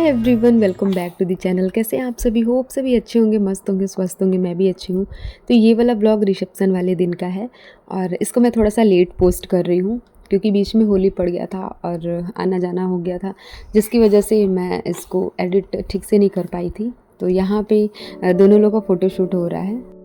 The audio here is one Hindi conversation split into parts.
Hi everyone, welcome back to the channel. कैसे हैं आप सभी? होप सभी अच्छे होंगे, मस्त होंगे, स्वस्थ होंगे। मैं भी अच्छी हूँ। तो ये वाला ब्लॉग रिसेप्शन वाले दिन का है और इसको मैं थोड़ा सा लेट पोस्ट कर रही हूँ क्योंकि बीच में होली पड़ गया था और आना जाना हो गया था, जिसकी वजह से मैं इसको एडिट ठीक से नहीं कर पाई थी। तो यहाँ पे दोनों लोगों का फ़ोटोशूट हो रहा है।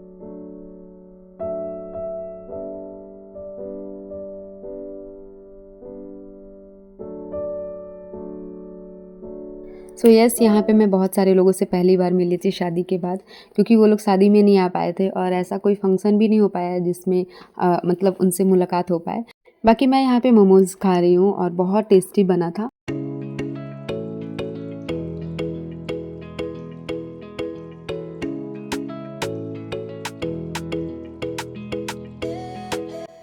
सो यस, यहाँ पे मैं बहुत सारे लोगों से पहली बार मिली थी शादी के बाद, क्योंकि वो लोग शादी में नहीं आ पाए थे और ऐसा कोई फंक्शन भी नहीं हो पाया जिसमें मतलब उनसे मुलाकात हो पाए। बाकी मैं यहाँ पे मोमोज़ खा रही हूँ और बहुत टेस्टी बना था।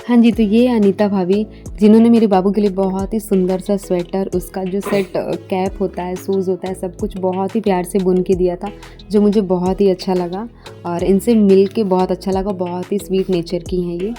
हाँ जी, तो ये अनीता भाभी, जिन्होंने मेरे बाबू के लिए बहुत ही सुंदर सा स्वेटर, उसका जो सेट कैप होता है, शूज़ होता है, सब कुछ बहुत ही प्यार से बुन के दिया था, जो मुझे बहुत ही अच्छा लगा और इनसे मिल के बहुत अच्छा लगा। बहुत ही स्वीट नेचर की हैं ये।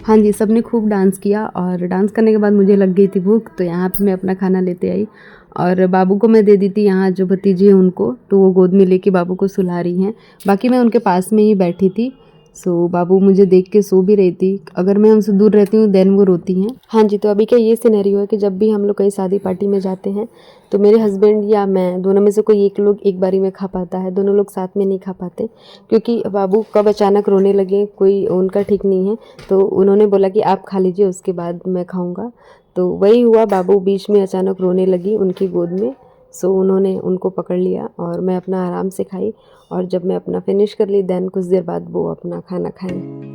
हाँ जी, सबने खूब डांस किया और डांस करने के बाद मुझे लग गई थी भूख, तो यहाँ पे मैं अपना खाना लेते आई और बाबू को मैं दे दी थी। यहाँ जो भतीजी हैं उनको, तो वो गोद में लेके बाबू को सुला रही हैं। बाकी मैं उनके पास में ही बैठी थी। सो बाबू मुझे देख के सो भी रही थी। अगर मैं उनसे दूर रहती हूँ देन वो रोती हैं। हाँ जी, तो अभी का ये सिनेरियो है कि जब भी हम लोग कहीं शादी पार्टी में जाते हैं तो मेरे हस्बैंड या मैं, दोनों में से कोई एक लोग एक बारी में खा पाता है, दोनों लोग साथ में नहीं खा पाते, क्योंकि बाबू कब अचानक रोने लगे कोई उनका ठीक नहीं है। तो उन्होंने बोला कि आप खा लीजिए, उसके बाद मैं खाऊंगा। तो वही हुआ, बाबू बीच में अचानक रोने लगी उनकी गोद में। सो उन्होंने उनको पकड़ लिया और मैं अपना आराम से खाई। और जब मैं अपना फिनिश कर ली देन कुछ देर बाद वो अपना खाना खाएं।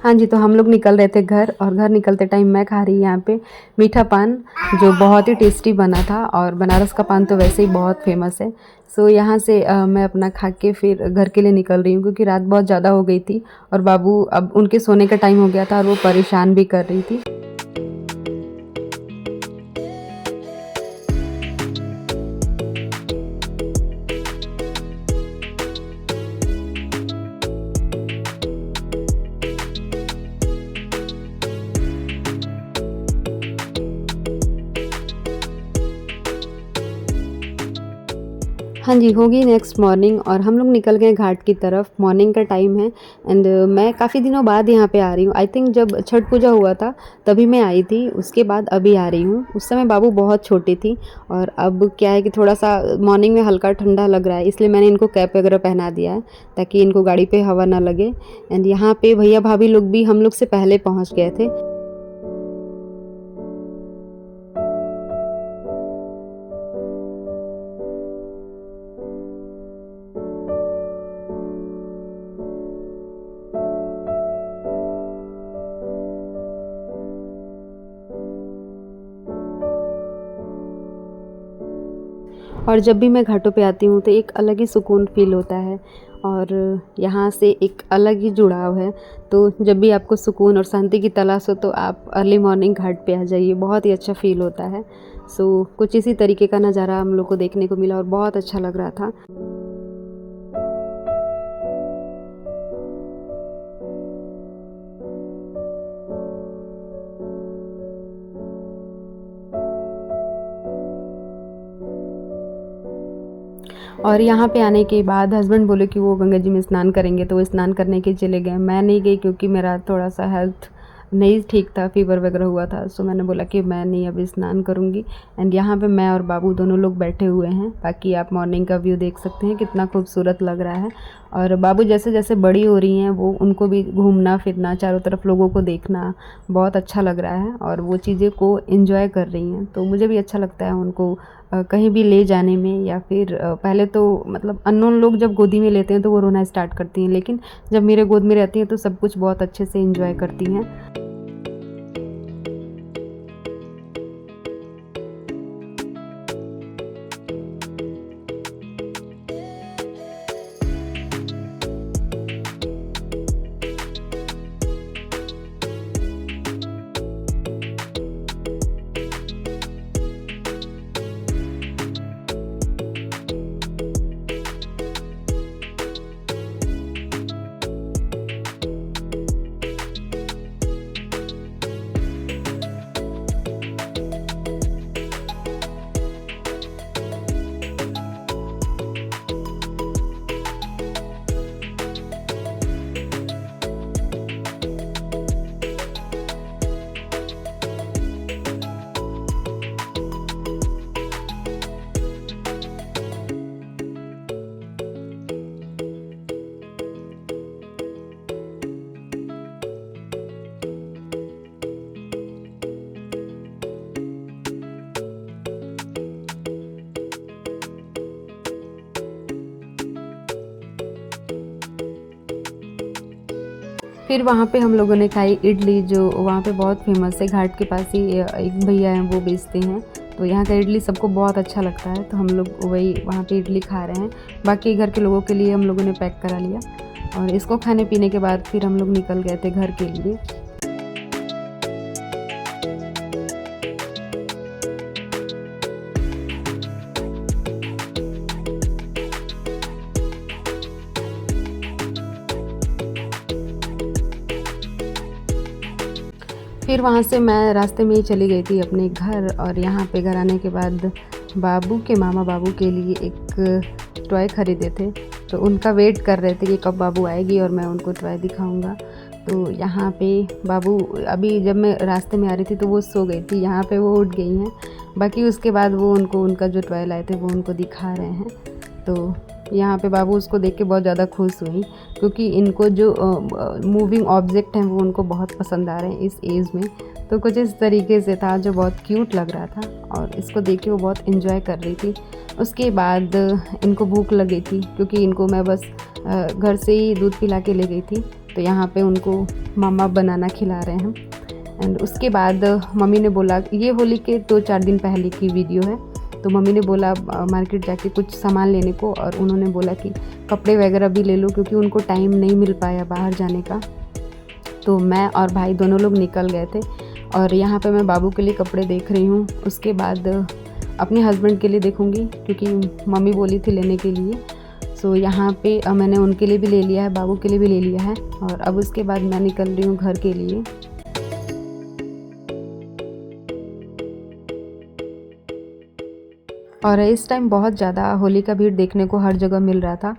हाँ जी, तो हम लोग निकल रहे थे घर, और घर निकलते टाइम मैं खा रही यहाँ पे मीठा पान, जो बहुत ही टेस्टी बना था। और बनारस का पान तो वैसे ही बहुत फेमस है। सो यहाँ से मैं अपना खा के फिर घर के लिए निकल रही हूँ, क्योंकि रात बहुत ज़्यादा हो गई थी और बाबू अब उनके सोने का टाइम हो गया था और वो परेशान भी कर रही थी। हाँ जी, हो गई नेक्स्ट मॉर्निंग और हम लोग निकल गए घाट की तरफ। मॉर्निंग का टाइम है एंड मैं काफ़ी दिनों बाद यहाँ पे आ रही हूँ। आई थिंक जब छठ पूजा हुआ था तभी मैं आई थी, उसके बाद अभी आ रही हूँ। उस समय बाबू बहुत छोटी थी और अब क्या है कि थोड़ा-सा मॉर्निंग में हल्का ठंडा लग रहा है, इसलिए मैंने इनको कैप वगैरह पहना दिया है ताकि इनको गाड़ी पे हवा ना लगे। एंड यहाँ पे भैया-भाभी लोग भी हम लोग से पहले पहुँच गए थे। और जब भी मैं घाटों पे आती हूँ तो एक अलग ही सुकून फ़ील होता है और यहाँ से एक अलग ही जुड़ाव है। तो जब भी आपको सुकून और शांति की तलाश हो तो आप अर्ली मॉर्निंग घाट पे आ जाइए, बहुत ही अच्छा फ़ील होता है। सो कुछ इसी तरीके का नज़ारा हम लोग को देखने को मिला और बहुत अच्छा लग रहा था। और यहाँ पे आने के बाद हस्बैंड बोले कि वो गंगा जी में स्नान करेंगे, तो वो स्नान करने के चले गए। मैं नहीं गई क्योंकि मेरा थोड़ा-सा हेल्थ नहीं ठीक था, फ़ीवर वगैरह हुआ था। सो मैंने बोला कि मैं नहीं अभी स्नान करूँगी। एंड यहाँ पे मैं और बाबू दोनों लोग बैठे हुए हैं। बाकी आप मॉर्निंग का व्यू देख सकते हैं, कितना खूबसूरत लग रहा है। और बाबू जैसे-जैसे बड़ी हो रही हैं, वो उनको भी घूमना-फिरना, चारों तरफ लोगों को देखना बहुत अच्छा लग रहा है और वो चीज़ें को एन्जॉय कर रही हैं। तो मुझे भी अच्छा लगता है उनको कहीं भी ले जाने में, या फिर पहले तो मतलब अननोन लोग जब गोदी में लेते हैं तो वो रोना स्टार्ट करती हैं, लेकिन जब मेरे गोद में रहती हैं तो सब कुछ बहुत अच्छे से एंजॉय करती हैं। फिर वहाँ पे हम लोगों ने खाई इडली, जो वहाँ पे बहुत फेमस है। घाट के पास ही एक भैया हैं, वो बेचते हैं। तो यहाँ का इडली सबको बहुत अच्छा लगता है, तो हम लोग वही वहाँ पे इडली खा रहे हैं। बाकी घर के लोगों के लिए हम लोगों ने पैक करा लिया, और इसको खाने पीने के बाद फिर हम लोग निकल गए थे घर के लिए। फिर वहाँ से मैं रास्ते में ही चली गई थी अपने घर, और यहाँ पे घर आने के बाद मामा बाबू के लिए एक टॉय ख़रीदे थे। तो उनका वेट कर रहे थे कि कब बाबू आएगी और मैं उनको टॉय दिखाऊंगा। तो यहाँ पे बाबू, अभी जब मैं रास्ते में आ रही थी तो वो सो गई थी, यहाँ पे वो उठ गई हैं। बाकी उसके बाद वो उनको उनका जो टॉय लाए थे वो उनको दिखा रहे हैं। तो यहाँ पे बाबू उसको देख के बहुत ज़्यादा खुश हुई, क्योंकि इनको जो मूविंग ऑब्जेक्ट हैं वो उनको बहुत पसंद आ रहे हैं इस एज में। तो कुछ इस तरीके से था जो बहुत क्यूट लग रहा था, और इसको देख के वो बहुत इन्जॉय कर रही थी। उसके बाद इनको भूख लग गई थी, क्योंकि इनको मैं बस घर से ही दूध पिला के ले गई थी। तो यहाँ पे उनको मामा बनाना खिला रहे हैं। एंड उसके बाद मम्मी ने बोला, ये होली के 2-4 दिन पहले की वीडियो है। तो मम्मी ने बोला मार्केट जाके कुछ सामान लेने को, और उन्होंने बोला कि कपड़े वगैरह भी ले लो, क्योंकि उनको टाइम नहीं मिल पाया बाहर जाने का। तो मैं और भाई दोनों लोग निकल गए थे, और यहाँ पे मैं बाबू के लिए कपड़े देख रही हूँ। उसके बाद अपने हस्बैंड के लिए देखूँगी, क्योंकि मम्मी बोली थी लेने के लिए। सो यहाँ पे मैंने उनके लिए भी ले लिया है, बाबू के लिए भी ले लिया है, और अब उसके बाद मैं निकल रही हूँ घर के लिए। और इस टाइम बहुत ज़्यादा होली का भीड़ देखने को हर जगह मिल रहा था,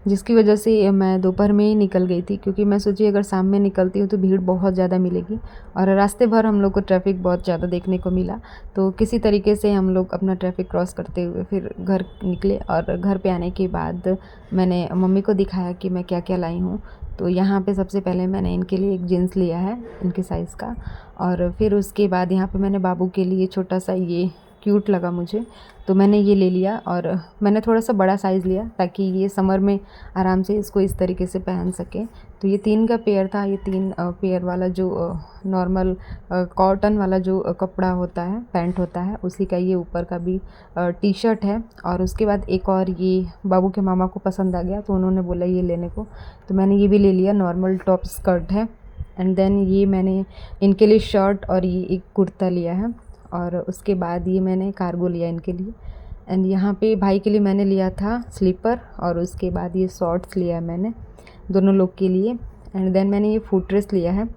जिसकी वजह से मैं दोपहर में ही निकल गई थी, क्योंकि मैं सोची अगर शाम में निकलती हूँ तो भीड़ बहुत ज़्यादा मिलेगी। और रास्ते भर हम लोग को ट्रैफिक बहुत ज़्यादा देखने को मिला। तो किसी तरीके से हम लोग अपना ट्रैफिक क्रॉस करते हुए फिर घर निकले, और घर पे आने के बाद मैंने मम्मी को दिखाया कि मैं क्या क्या लाई हूँ। तो यहाँ पे सबसे पहले मैंने इनके लिए एक जीन्स लिया है, इनके साइज़ का। और फिर उसके बाद यहाँ पे मैंने बाबू के लिए छोटा सा, ये क्यूट लगा मुझे, तो मैंने ये ले लिया। और मैंने थोड़ा सा बड़ा साइज़ लिया, ताकि ये समर में आराम से इसको इस तरीके से पहन सके। तो ये 3 का पेयर था। ये 3 पेयर वाला जो नॉर्मल कॉटन वाला जो कपड़ा होता है, पैंट होता है, उसी का ये ऊपर का भी टी शर्ट है। और उसके बाद एक और ये बाबू के मामा को पसंद आ गया, तो उन्होंने बोला ये लेने को, तो मैंने ये भी ले लिया। नॉर्मल टॉप स्कर्ट है। एंड देन ये मैंने इनके लिए शर्ट और ये एक कुर्ता लिया है। और उसके बाद ये मैंने कार्गो लिया इनके लिए। एंड यहाँ पे भाई के लिए मैंने लिया था स्लीपर, और उसके बाद ये शॉर्ट्स लिया है मैंने दोनों लोग के लिए। एंड देन मैंने ये फुटरेस लिया है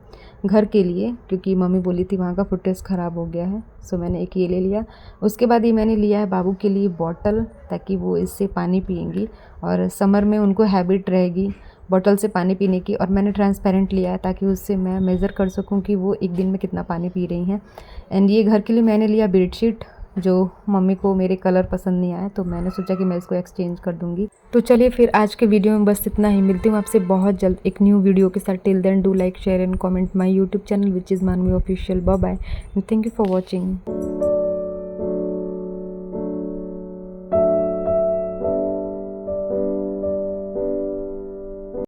घर के लिए, क्योंकि मम्मी बोली थी वहाँ का फुटरेस ख़राब हो गया है, सो मैंने एक ये ले लिया। उसके बाद ये मैंने लिया है बाबू के लिए बॉटल, ताकि वो इससे पानी पिएंगी, और समर में उनको हैबिट रहेगी बॉटल से पानी पीने की। और मैंने ट्रांसपेरेंट लिया है, ताकि उससे मैं मेज़र कर सकूं कि वो एक दिन में कितना पानी पी रही हैं। एंड ये घर के लिए मैंने लिया बेडशीट, जो मम्मी को मेरे कलर पसंद नहीं आया, तो मैंने सोचा कि मैं इसको एक्सचेंज कर दूंगी। तो चलिए फिर आज के वीडियो में बस इतना ही। मिलती हूँ आपसे बहुत जल्द एक न्यू वीडियो के साथ। Till then do like, share and comment my YouTube channel which is Manvi official. Bye bye and thank you for watching.